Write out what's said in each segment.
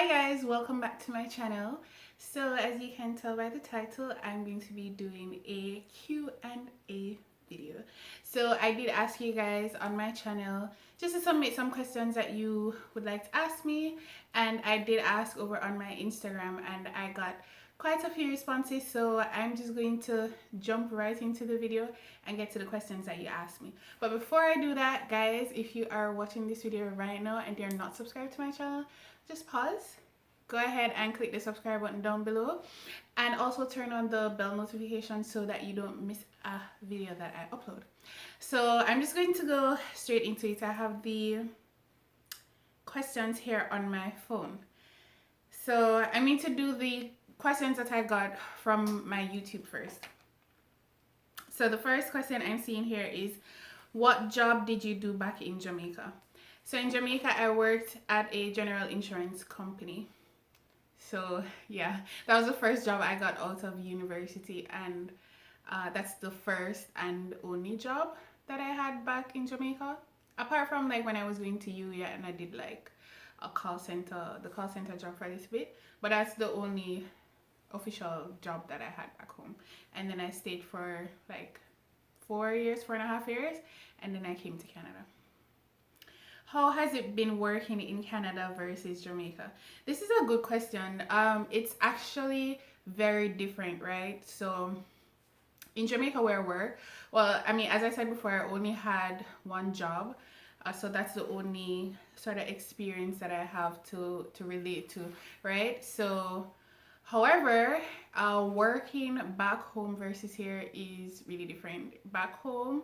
Hi guys, welcome back to my channel. So as you can tell by the title, I'm going to be doing a Q&A video. So I did ask you guys on my channel just to submit some questions that you would like to ask me, and I did ask over on my Instagram and I got quite a few responses, so I'm just going to jump right into the video and get to the questions that you asked me. But before I do that, guys, if you are watching this video right now and you're not subscribed to my channel, just pause, go ahead and click the subscribe button down below, and also turn on the bell notification so that you don't miss a video that I upload. So I'm just going to go straight into it. I have the questions here on my phone. So I'm going to do the questions that I got from my YouTube first. So the first question I'm seeing here is, what job did you do back in Jamaica? So in Jamaica, I worked at a general insurance company. So yeah, that was the first job I got out of university, and that's the first and only job that I had back in Jamaica. Apart from like when I was going to UA and I did like the call center job for this bit, but that's the only official job that I had back home. And then I stayed for like 4.5 years, and then I came to Canada. How has it been working in Canada versus Jamaica? This is a good question. It's actually very different, right? So in Jamaica where I work, well, I mean, as I said before, I only had one job. So that's the only sort of experience that I have to relate to, right? So however, working back home versus here is really different. Back home,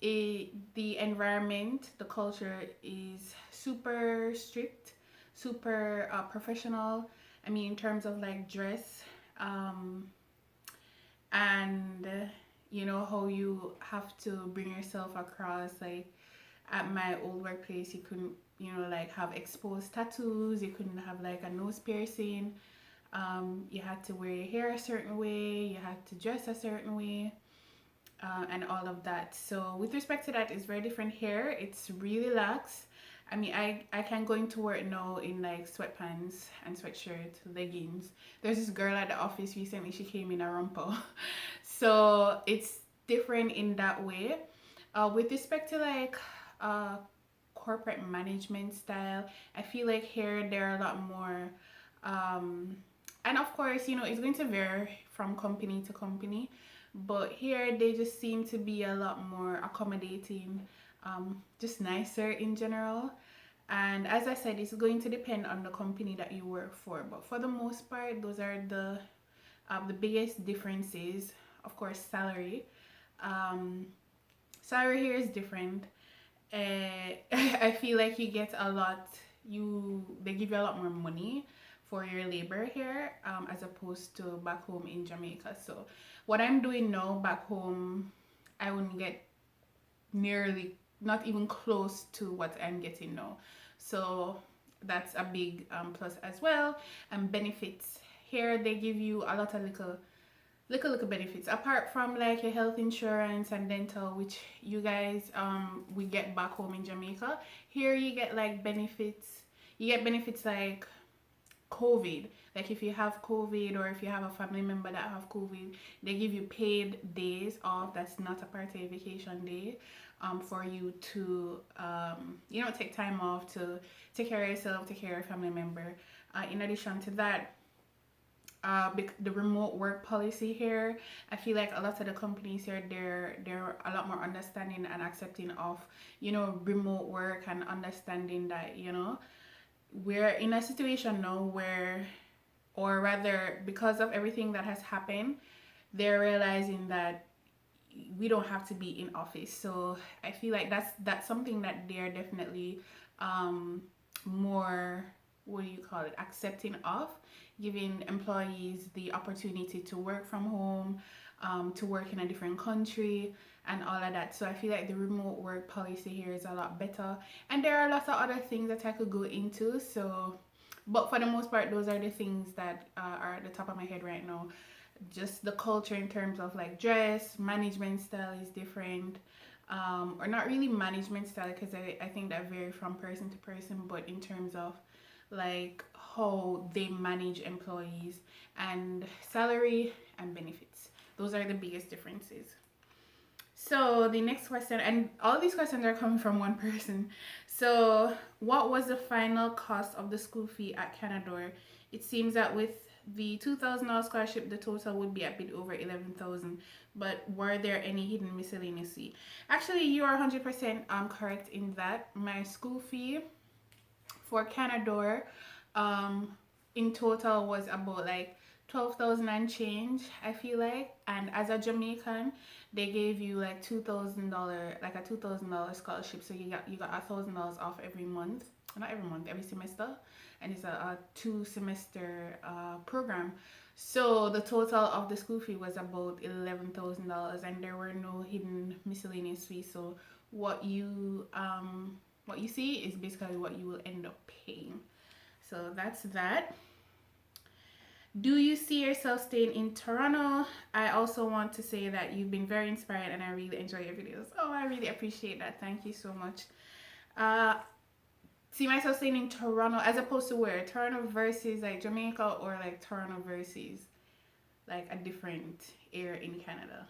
the environment, the culture is super strict, super professional. I mean, in terms of like dress, and you know how you have to bring yourself across. Like at my old workplace, you couldn't, you know, like have exposed tattoos. You couldn't have like a nose piercing. You had to wear your hair a certain way. You had to dress a certain way. And all of that. So with respect to that, it's very different here. It's really lax. I mean, I can go into work now in like sweatpants and sweatshirt, leggings. There's this girl at the office recently, she came in a romper. So it's different in that way. With respect to like corporate management style, I feel like here there are a lot more, and of course, you know, it's going to vary from company to company, but here they just seem to be a lot more accommodating, just nicer in general. And as I said, it's going to depend on the company that you work for, but for the most part, those are the biggest differences. Of course, salary. Salary here is different. I feel like you get a lot. They give you a lot more money for your labor here, as opposed to back home in Jamaica. So what I'm doing now back home, I wouldn't get nearly, not even close to what I'm getting now. So that's a big plus as well. And benefits here, they give you a lot of little benefits apart from like your health insurance and dental, which you guys we get back home in Jamaica. Here you get like benefits. You get benefits like COVID. Like if you have COVID or if you have a family member that have COVID, they give you paid days off. That's not a part of vacation day, for you to you know, take time off to take care of yourself, take care of your family member. In addition to that, the remote work policy here, I feel like a lot of the companies here, they're a lot more understanding and accepting of, you know, remote work, and understanding that, you know, we're in a situation now where, or rather because of everything that has happened, they're realizing that we don't have to be in office. So I feel like that's something that they're definitely more, what do you call it, accepting of, giving employees the opportunity to work from home, to work in a different country and all of that. So I feel like the remote work policy here is a lot better, and there are lots of other things that I could go into. So but for the most part, those are the things that are at the top of my head right now. Just the culture in terms of like dress, management style is different, or not really management style, because I think that vary from person to person, but in terms of like how they manage employees and salary and benefits. Those are the biggest differences. So the next question, and all these questions are coming from one person. So what was the final cost of the school fee at Canadore? It seems that with the $2,000 scholarship, the total would be a bit over 11,000. But were there any hidden miscellaneous fee? Actually, you are 100% correct in that. My school fee for Canadore in total was about like 12,000 and change, I feel like. And as a Jamaican, they gave you like $2,000, like a $2,000 scholarship, so you got $1,000 off every month, not every month, every semester. And it's a 2 semester program. So the total of the school fee was about $11,000, and there were no hidden miscellaneous fees. So what you see is basically what you will end up paying. So that's that. Do you see yourself staying in Toronto? I also want to say that you've been very inspired and I really enjoy your videos. Oh, I really appreciate that. Thank you so much. See myself staying in Toronto as opposed to where? Toronto versus like Jamaica, or like Toronto versus like a different area in Canada?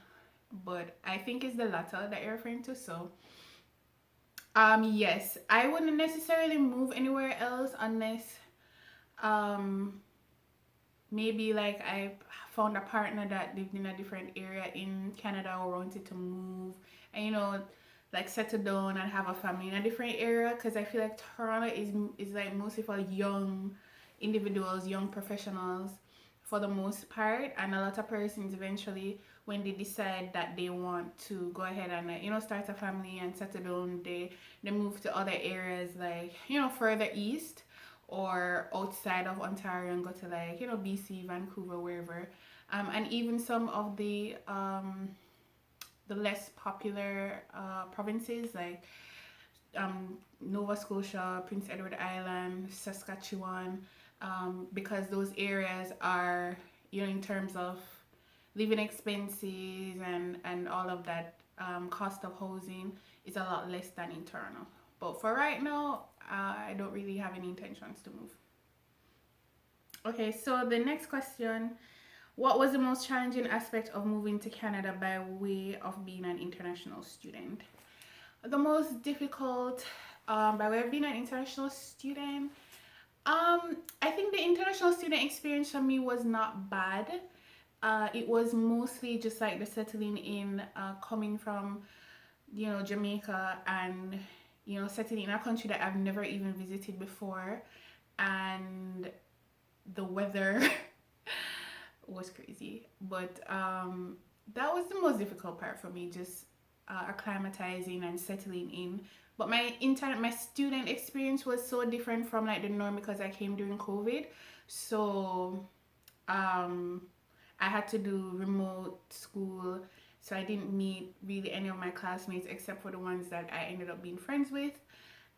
But I think it's the latter that you're referring to. So yes, I wouldn't necessarily move anywhere else unless maybe like I found a partner that lived in a different area in Canada or wanted to move and, you know, like settle down and have a family in a different area, because I feel like Toronto is like mostly for young individuals, young professionals for the most part, and a lot of persons eventually, when they decide that they want to go ahead and like, you know, start a family and settle down, they move to other areas like, you know, further east or outside of Ontario and go to like, you know, BC, Vancouver, wherever. And even some of the less popular provinces like Nova Scotia, Prince Edward Island, Saskatchewan, because those areas are, you know, in terms of living expenses and all of that, cost of housing is a lot less than in Toronto. But for right now, I don't really have any intentions to move. Okay, so the next question: what was the most challenging aspect of moving to Canada by way of being an international student? The most difficult, by way of being an international student, I think the international student experience for me was not bad. It was mostly just like the settling in, coming from, you know, Jamaica, and, you know, settling in a country that I've never even visited before, and the weather was crazy. But that was the most difficult part for me, just acclimatizing and settling in. But my student experience was so different from like the norm, because I came during COVID. So I had to do remote school, so I didn't meet really any of my classmates except for the ones that I ended up being friends with.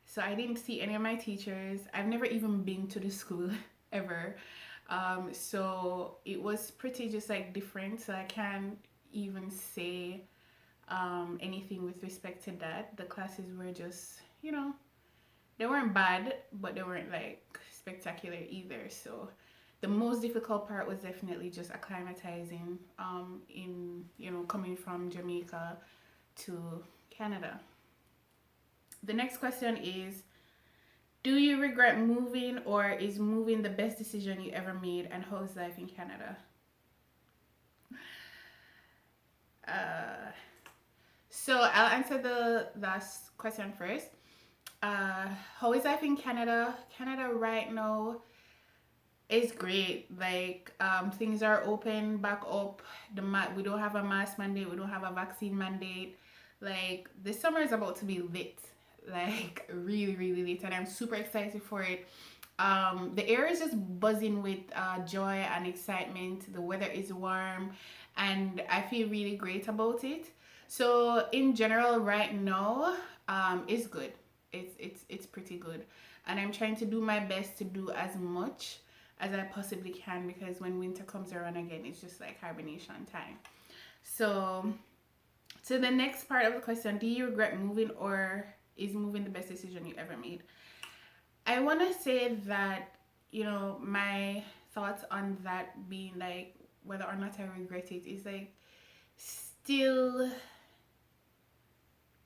So I didn't see any of my teachers. I've never even been to the school ever. So it was pretty just like different. So I can't even say anything with respect to that. The classes were just, you know, they weren't bad, but they weren't like spectacular either. So the most difficult part was definitely just acclimatizing in, you know, coming from Jamaica to Canada. The next question is: do you regret moving, or is moving the best decision you ever made, and how's life in Canada? So I'll answer the last question first. How is life in Canada? Canada right now is great. Like, things are open back up. We don't have a mask mandate. We don't have a vaccine mandate. Like, this summer is about to be lit. Like, really, really lit, and I'm super excited for it. The air is just buzzing with joy and excitement. The weather is warm, and I feel really great about it. So in general, right now, it's good. It's pretty good, and I'm trying to do my best to do as much as I possibly can, because when winter comes around again, it's just like hibernation time. So to the next part of the question: do you regret moving, or is moving the best decision you ever made? I want to say that you know, my thoughts on that being like whether or not I regret it is like still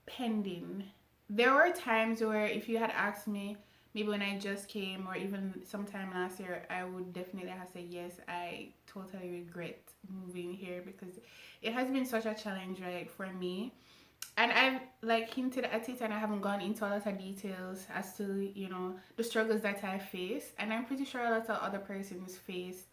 pending. There were times where if you had asked me, maybe when I just came or even sometime last year, I would definitely have said yes, I totally regret moving here because it has been such a challenge, right, for me. And I've like hinted at it and I haven't gone into a lot of details as to, you know, the struggles that I face. And I'm pretty sure a lot of other persons face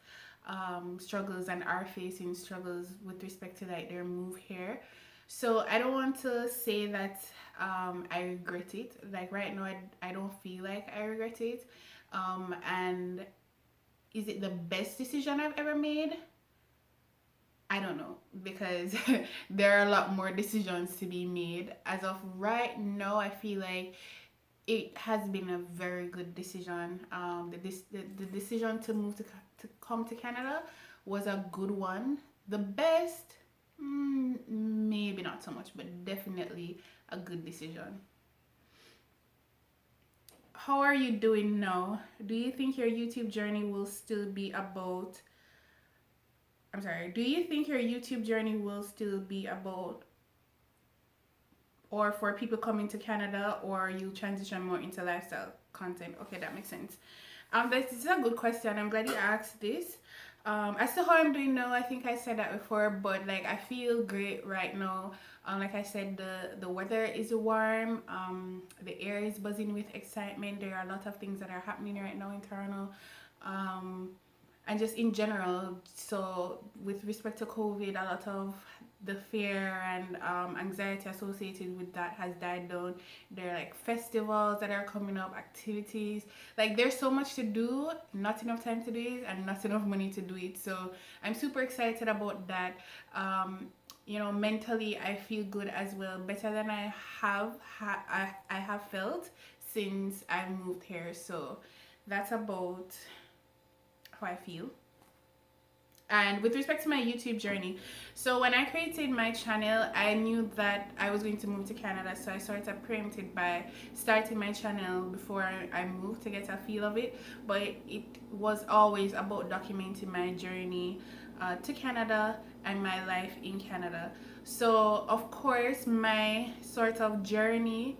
struggles and are facing struggles with respect to like their move here. So I don't want to say that I regret it. Like right now, I don't feel like I regret it. And is it the best decision I've ever made? I don't know because there are a lot more decisions to be made. As of right now, I feel like it has been a very good decision. The decision to move to come to Canada was a good one. The best, maybe not so much, but definitely a good decision. How are you doing now? Do you think your YouTube journey will still be about? I'm sorry. Do you think your YouTube journey will still be about or for people coming to Canada, or you transition more into lifestyle content? Okay, that makes sense. This is a good question. I'm glad you asked this. As to how I'm doing now, I think I said that before, but like I feel great right now. Like I said, the weather is warm. The air is buzzing with excitement. There are a lot of things that are happening right now in Toronto. Um, and just in general, so with respect to COVID, a lot of the fear and anxiety associated with that has died down. There are like festivals that are coming up, activities, like there's so much to do, not enough time to do it and not enough money to do it. So I'm super excited about that. You know, mentally I feel good as well, better than I have felt since I moved here. So that's about how I feel. And with respect to my YouTube journey, so when I created my channel, I knew that I was going to move to Canada, so I sort of preempted by starting my channel before I moved to get a feel of it. But it was always about documenting my journey to Canada and my life in Canada. So of course my sort of journey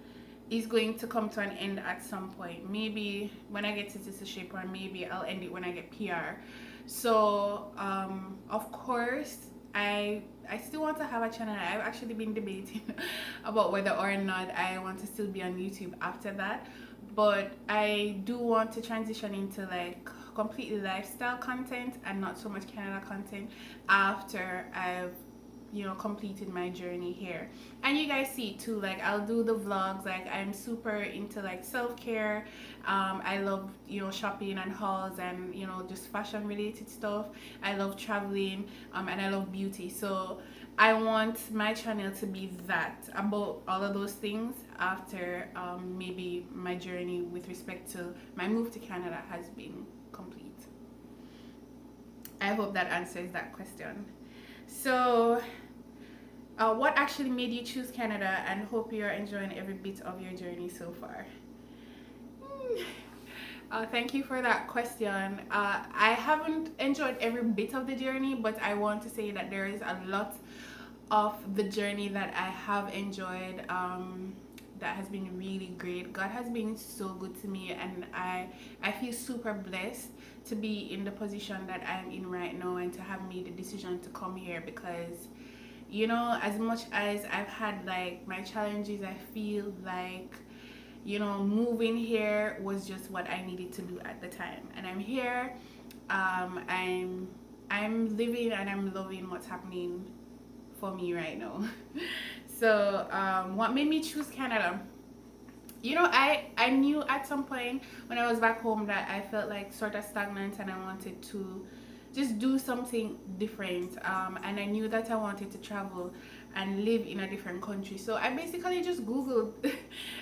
is going to come to an end at some point. Maybe when I get citizenship, or maybe I'll end it when I get PR. So of course I still want to have a channel. I've actually been debating about whether or not I want to still be on YouTube after that, but I do want to transition into like completely lifestyle content and not so much Canada content after I've, you know, completed my journey here. And you guys see it too, like I'll do the vlogs. Like I'm super into like self-care. I love, you know, shopping and hauls and, you know, just fashion related stuff. I love traveling, and I love beauty. So I want my channel to be that, about all of those things after maybe my journey with respect to my move to Canada has been complete. I hope that answers that question. So what actually made you choose Canada, and hope you're enjoying every bit of your journey so far? Thank you for that question. I haven't enjoyed every bit of the journey, but I want to say that there is a lot of the journey that I have enjoyed, that has been really great. God has been so good to me, and I feel super blessed to be in the position that I'm in right now and to have made the decision to come here because, you know, as much as I've had like my challenges, I feel like, you know, moving here was just what I needed to do at the time. And I'm here. I'm living and I'm loving what's happening for me right now. So what made me choose Canada? You know, I knew at some point when I was back home that I felt like sort of stagnant and I wanted to just do something different, and I knew that I wanted to travel and live in a different country. So I basically just googled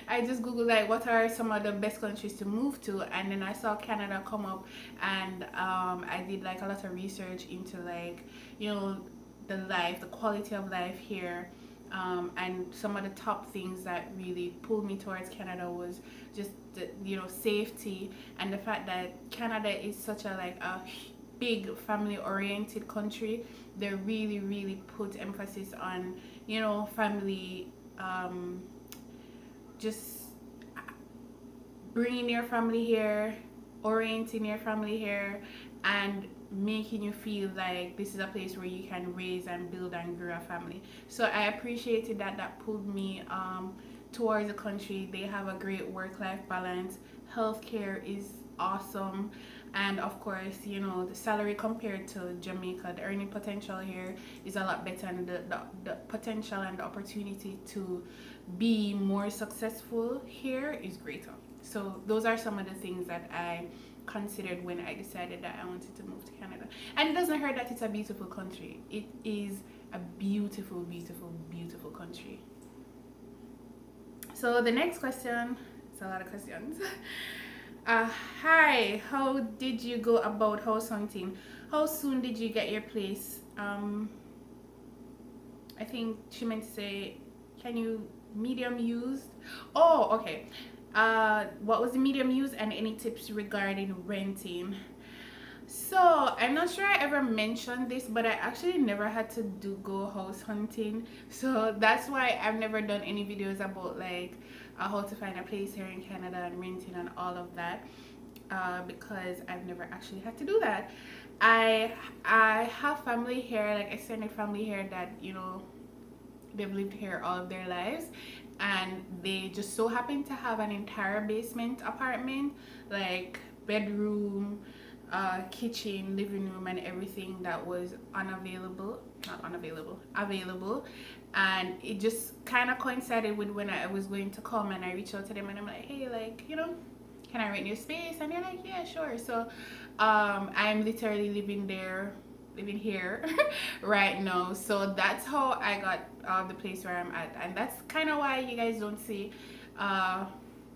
I just googled like what are some of the best countries to move to, and then I saw Canada come up, and I did like a lot of research into like, you know, the quality of life here, And some of the top things that really pulled me towards Canada was just the, safety, and the fact that Canada is such a like a big family oriented country. They really put emphasis on family, just bringing your family here, orienting your family here, and making you feel like this is a place where you can raise and build and grow a family. So I appreciated that. That pulled me towards the country. They have a great work-life balance. Healthcare is awesome, and of course, the salary compared to Jamaica, the earning potential here is a lot better, and the potential and the opportunity to be more successful here is greater. So those are some of the things that I considered when I decided that I wanted to move to Canada. And it doesn't hurt that it's a beautiful country. It is a beautiful country. So the next question, it's a lot of questions. Hi, how did you go about house hunting? How soon did you get your place? I think she meant to say, can you medium used? Oh, okay. What was the medium used, and any tips regarding renting? So I'm not sure I ever mentioned this, but I actually never had to go house hunting. So that's why I've never done any videos about like how to find a place here in Canada and renting and all of that, because I've never actually had to do that. I have family here, like extended family here, that they've lived here all of their lives, and they just so happen to have an entire basement apartment, like bedroom, kitchen, living room, and everything that was available. And it just kind of coincided with when I was going to come, and I reached out to them and I'm like, hey, like, can I rent your space? And they're like, yeah, sure. So I'm literally living here right now. So that's how I got the place where I'm at, and that's kind of why you guys don't see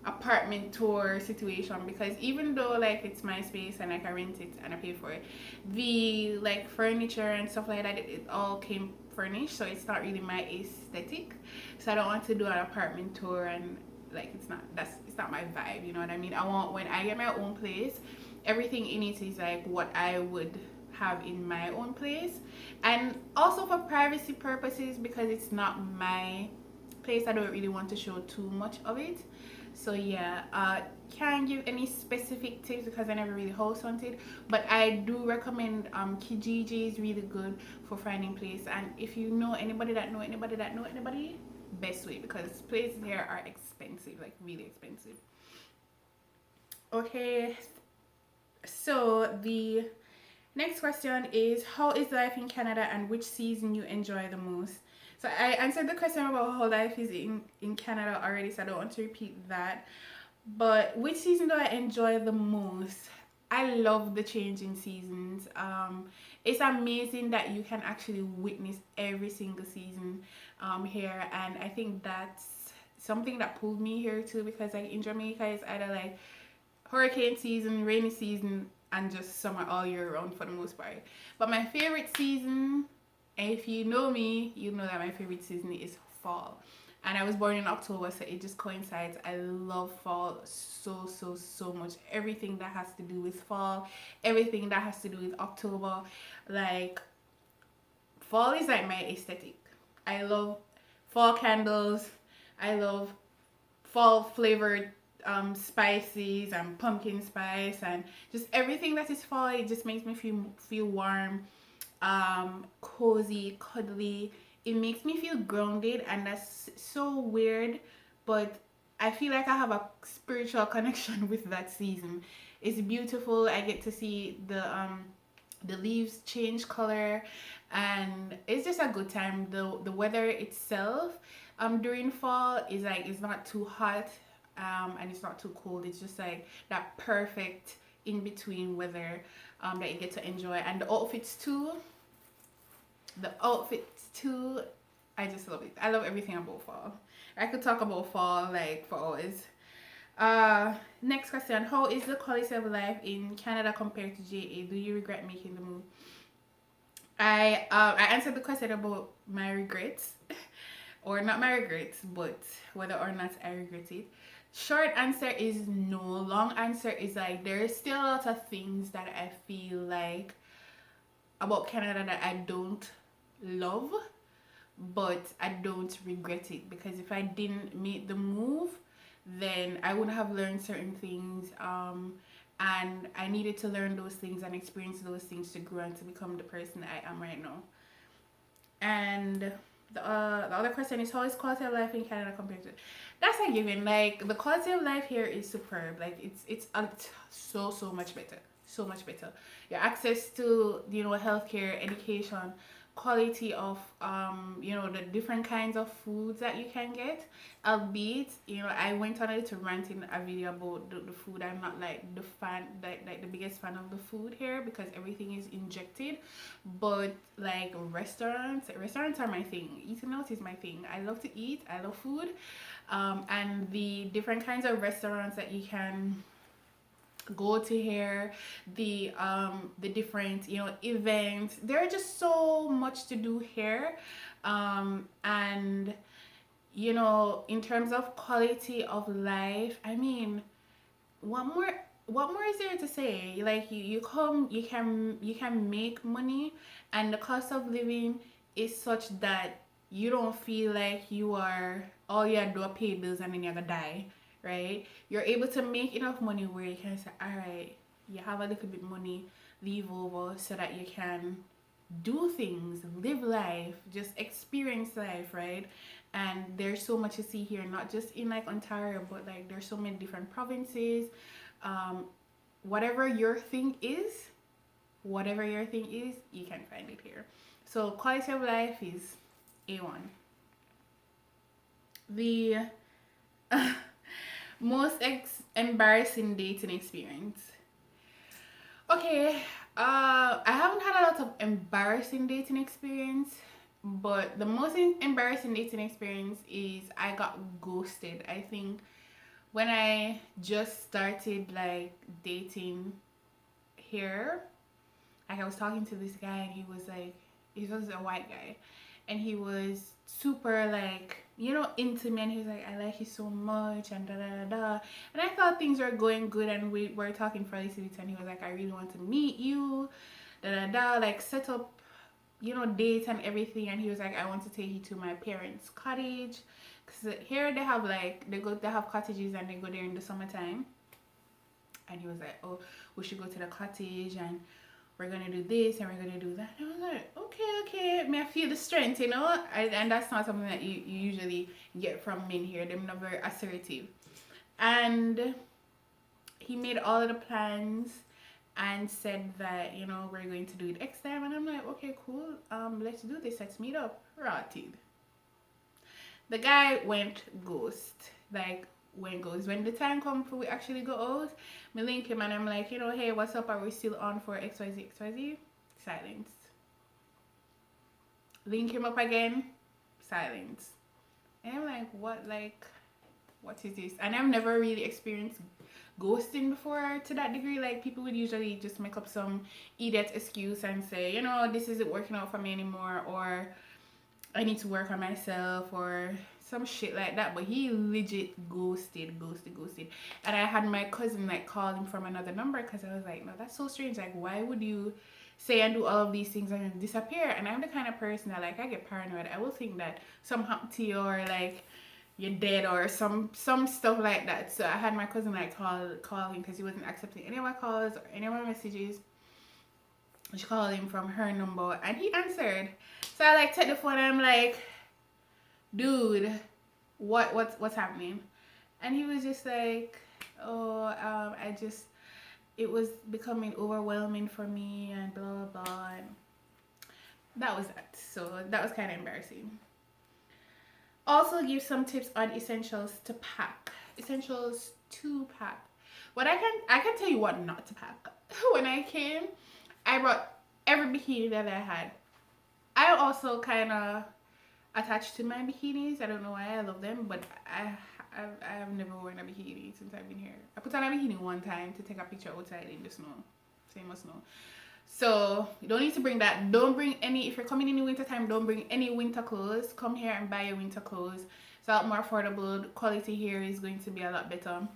apartment tour situation, because even though like it's my space and I can rent it and I pay for it, the like furniture and stuff like that, it all came furnished, so it's not really my aesthetic. So I don't want to do an apartment tour, and like it's not my vibe, you know what I mean? I want, when I get my own place, everything in it is like what I would have in my own place, and also for privacy purposes, because it's not my place, I don't really want to show too much of it. So yeah, can't give any specific tips because I never really house hunted, but I do recommend Kijiji is really good for finding place. And if you know anybody that know anybody, best way, because places here are expensive, like really expensive. Okay, so the next question is, how is life in Canada and which season you enjoy the most? So I answered the question about how life is in Canada already, so I don't want to repeat that. But which season do I enjoy the most? I love the change in seasons. It's amazing that you can actually witness every single season here, and I think that's something that pulled me here too, because like in Jamaica it's either like hurricane season, rainy season, and just summer all year round for the most part. But my favorite season, and if you know me, you know that my favorite season is fall. And I was born in October, so it just coincides. I love fall so much. Everything that has to do with fall, everything that has to do with October, like fall is like my aesthetic. I love fall candles. I love fall flavored spices and pumpkin spice, and just everything that is fall. It just makes me feel warm, cozy, cuddly. It makes me feel grounded, and that's so weird, but I feel like I have a spiritual connection with that season. It's beautiful. I get to see the leaves change color, and it's just a good time. The weather itself during fall is like, it's not too hot, and it's not too cold. It's just like that perfect in between weather that you get to enjoy. And the outfits too, I just love it. I love everything about fall. I could talk about fall like for hours. Next question, how is the quality of life in Canada compared to JA? Do you regret making the move? I answered the question about my regrets or not my regrets, but whether or not I regret it. Short answer is no. Long answer is like there's still a lot of things that I feel like about Canada that I don't love, but I don't regret it, because if I didn't make the move, then I would have learned certain things, and I needed to learn those things and experience those things to grow and to become the person I am right now. And the other question is, how is quality of life in Canada compared to? That's a given. Like the quality of life here is superb. Like it's so much better, so much better. Your access to healthcare, education, quality of the different kinds of foods that you can get. Albeit I went on it to rant in a video about the food. I'm not like the fan, like the biggest fan of the food here, because everything is injected. But like restaurants are my thing. Eating out is my thing. I love to eat, I love food, and the different kinds of restaurants that you can go to here, the different events. There are just so much to do here, and in terms of quality of life, I mean, what more is there to say? Like you come, you can make money, and the cost of living is such that you don't feel like you are all you do are pay bills and then you're gonna die, right? You're able to make enough money where you can say, all right, you have a little bit money, leave over so that you can do things, live life, just experience life, right? And there's so much to see here, not just in like Ontario, but like there's so many different provinces. um, whatever your thing is whatever your thing is, you can find it here. So quality of life is A1. The most embarrassing dating experience. Okay, I haven't had a lot of embarrassing dating experience, but the most embarrassing dating experience is I got ghosted. I think when I just started like dating here, like I was talking to this guy and he was a white guy, and he was super like into me, and he was like, I like you so much and da da da da. And I thought things were going good, and we were talking for a little bit, and he was like, I really want to meet you, da da da, like set up dates and everything. And he was like, I want to take you to my parents' cottage, because here they have like they have cottages and they go there in the summertime. And he was like, oh, we should go to the cottage, and we're gonna do this and we're gonna do that. And I was like, okay, may I feel the strength, and that's not something that you usually get from men here. They're not very assertive. And he made all of the plans and said that we're going to do it next time. And I'm like, okay, cool, let's do this, let's meet up. Rotted. The guy went ghost. Like when the time comes for we actually go out, me link him and I'm like, hey, what's up, are we still on for XYZ? Silence. Link him up again, silence. And I'm like, what is this? And I've never really experienced ghosting before to that degree. Like people would usually just make up some idiot excuse and say, this isn't working out for me anymore, or I need to work on myself, or some shit like that. But he legit ghosted. And I had my cousin like call him from another number, because I was like, no, that's so strange. Like, why would you say and do all of these things and disappear? And I'm the kind of person that like I get paranoid. I will think that something happened to you, or like you're dead, or some stuff like that. So I had my cousin like call him, because he wasn't accepting any of my calls or any of my messages. She called him from her number and he answered. So I like take the phone and I'm like, dude, what's happening? And he was just like, oh, it was becoming overwhelming for me and blah blah blah. And that was that. So that was kind of embarrassing. Also give some tips on essentials to pack. What I can tell you what not to pack. When I came, I brought every bikini that I had. I also kind of attached to my bikinis. I don't know why, I love them, but I have never worn a bikini since I've been here. I put on a bikini one time to take a picture outside in the snow. Same as snow. So you don't need to bring that. Don't bring any, if you're coming in the winter time, don't bring any winter clothes. Come here and buy your winter clothes. It's a lot more affordable. The quality here is going to be a lot better.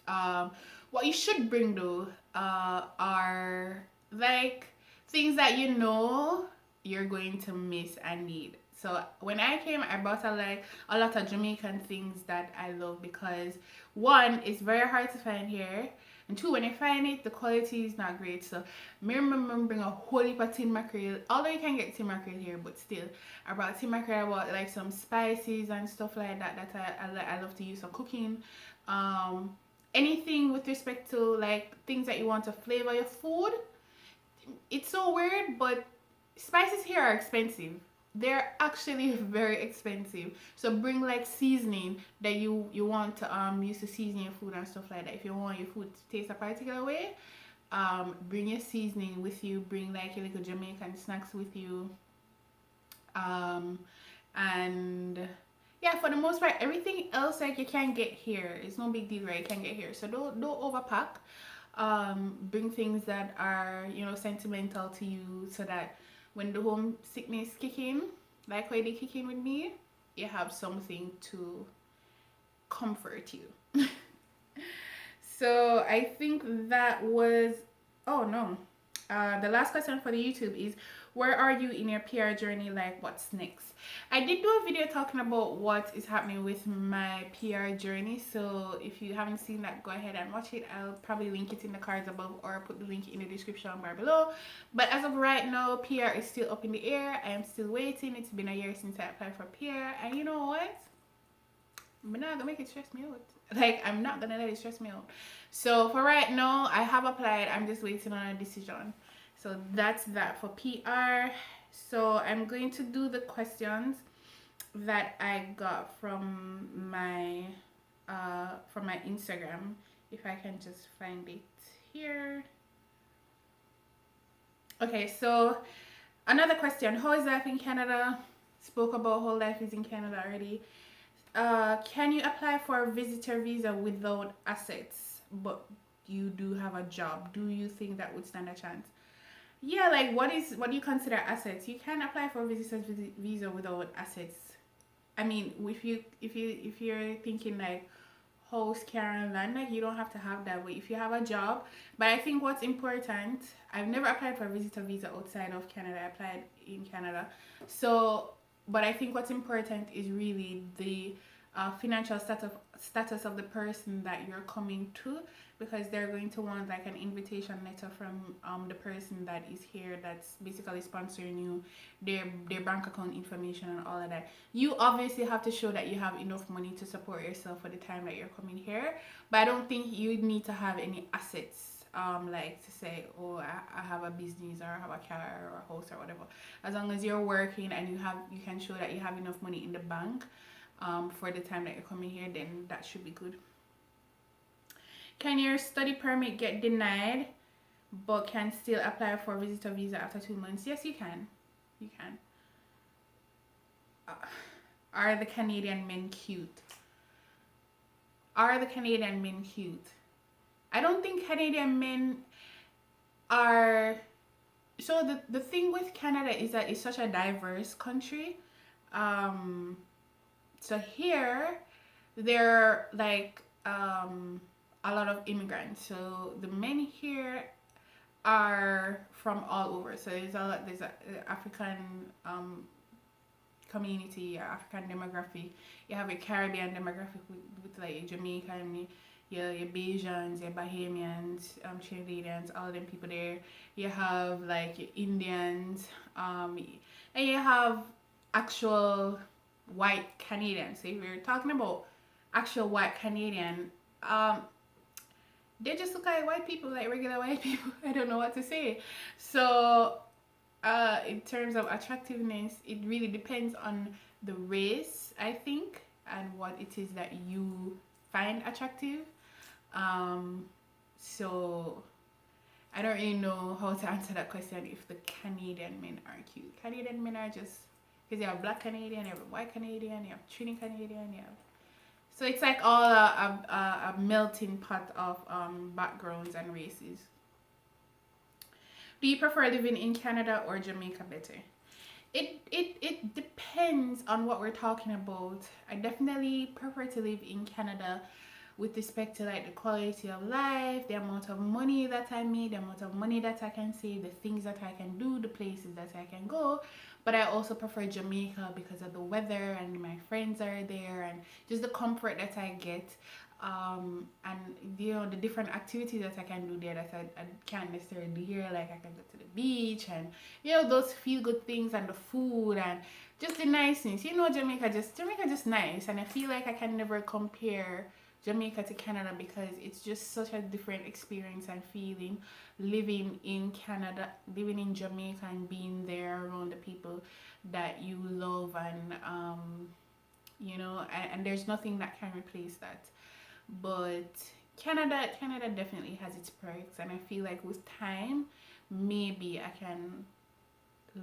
Um, what you should bring though are like things that you know you're going to miss and need. So when I came, I bought a lot of Jamaican things that I love because one, it's very hard to find here, and two, when I find it, the quality is not great. So me remember bring a whole heap of tin mackerel. Although you can get tin mackerel here, but still, I brought tin mackerel. I bought like some spices and stuff like that I love to use for cooking. Um, Anything with respect to like things that you want to flavor your food. It's so weird, but spices here are expensive. They're actually very expensive. So bring like seasoning that you want to use to season your food and stuff like that. If you want your food to taste a particular way, bring your seasoning with you. Bring like your little Jamaican snacks with you. Um, and yeah, for the most part, everything else like you can get here. It's no big deal, right? You can get here. So don't overpack. Bring things that are, you know, sentimental to you, so that when the homesickness kick in, like when they kick in with me, you have something to comfort you. So I think that was, oh no. The last question for the YouTube is, where are you in your PR journey? Like, what's next? I did do a video talking about what is happening with my PR journey. So if you haven't seen that, go ahead and watch it. I'll probably link it in the cards above, or put the link in the description bar below. But as of right now, PR is still up in the air. I am still waiting. It's been a year since I applied for PR. And you know what? I'm not gonna make it stress me out. Like, I'm not gonna let it stress me out. So for right now, I have applied. I'm just waiting on a decision. So that's that for PR. So I'm going to do the questions that I got from my Instagram. If I can just find it here. Okay, so another question: how is life in Canada? Spoke about how life is in Canada already. Can you apply for a visitor visa without assets, but you do have a job? Do you think that would stand a chance? Yeah, like what do you consider assets? You can apply for a visitor visa without assets. I mean, if you're thinking like house, car, and land, like you don't have to have that way if you have a job. But I think what's important, I've never applied for a visitor visa outside of Canada. I applied in Canada, so but I think what's important is really the financial status of the person that you're coming to, because they're going to want like an invitation letter from the person that is here, that's basically sponsoring you, their bank account information and all of that. You obviously have to show that you have enough money to support yourself for the time that you're coming here, but I don't think you need to have any assets, like to say, oh, I have a business, or I have a car or a house or whatever. As long as you're working and you can show that you have enough money in the bank for the time that you're coming here, then that should be good. Can your study permit get denied but can still apply for a visitor visa after 2 months? Yes, you can. You can. Are the Canadian men cute? Are the Canadian men cute? I don't think Canadian men are. So the thing with Canada is that it's such a diverse country. So here there are like a lot of immigrants. So the men here are from all over. So there's a African community, African demographic. You have a Caribbean demographic with like Jamaican, your Bajans, your Bahamians, Trinidadians, all of them people there. You have like your Indians, and you have actual white Canadians. So if you're talking about actual white Canadian, they just look like white people, like regular white people. I don't know what to say. So in terms of attractiveness, it really depends on the race, I think, and what it is that you find attractive. So I don't really know how to answer that question, if the Canadian men are cute. Canadian men are just, because you have black Canadian, you have white Canadian, you have Trini Canadian, you have, so it's like all a melting pot of backgrounds and races. Do you prefer living in Canada or Jamaica better? It depends on what we're talking about. I definitely prefer to live in Canada with respect to like the quality of life, the amount of money that I make, the amount of money that I can save, the things that I can do, the places that I can go. But I also prefer Jamaica because of the weather and my friends are there and just the comfort that I get. And you know the different activities that I can do there that I can't necessarily do here. Like I can go to the beach and you know those feel good things and the food and just the nice things. You know Jamaica just nice, and I feel like I can never compare Jamaica to Canada because it's just such a different experience and feeling living in Canada, living in Jamaica and being there around the people that you love and you know and there's nothing that can replace that. But Canada definitely has its perks, and I feel like with time maybe I can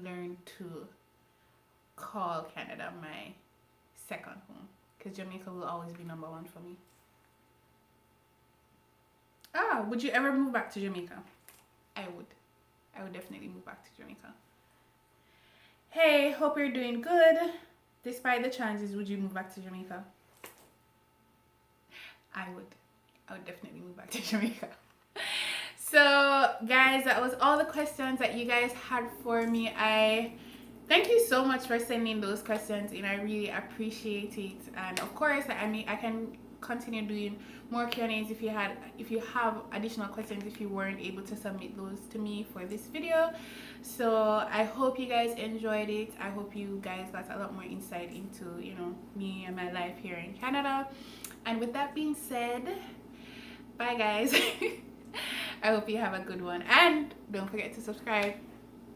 learn to call Canada my second home because Jamaica will always be number one for me. Ah, would you ever move back to Jamaica? I would. I would definitely move back to Jamaica. Hey, hope you're doing good. Despite the chances, would you move back to Jamaica? I would. I would definitely move back to Jamaica. So, guys, that was all the questions that you guys had for me. I thank you so much for sending those questions in. I really appreciate it. And of course, I mean, I can continue doing more Q&As if you have additional questions if you weren't able to submit those to me for this video. So I hope you guys enjoyed it. I hope you guys got a lot more insight into you know me and my life here in Canada. And with that being said, bye guys. I hope you have a good one and don't forget to subscribe.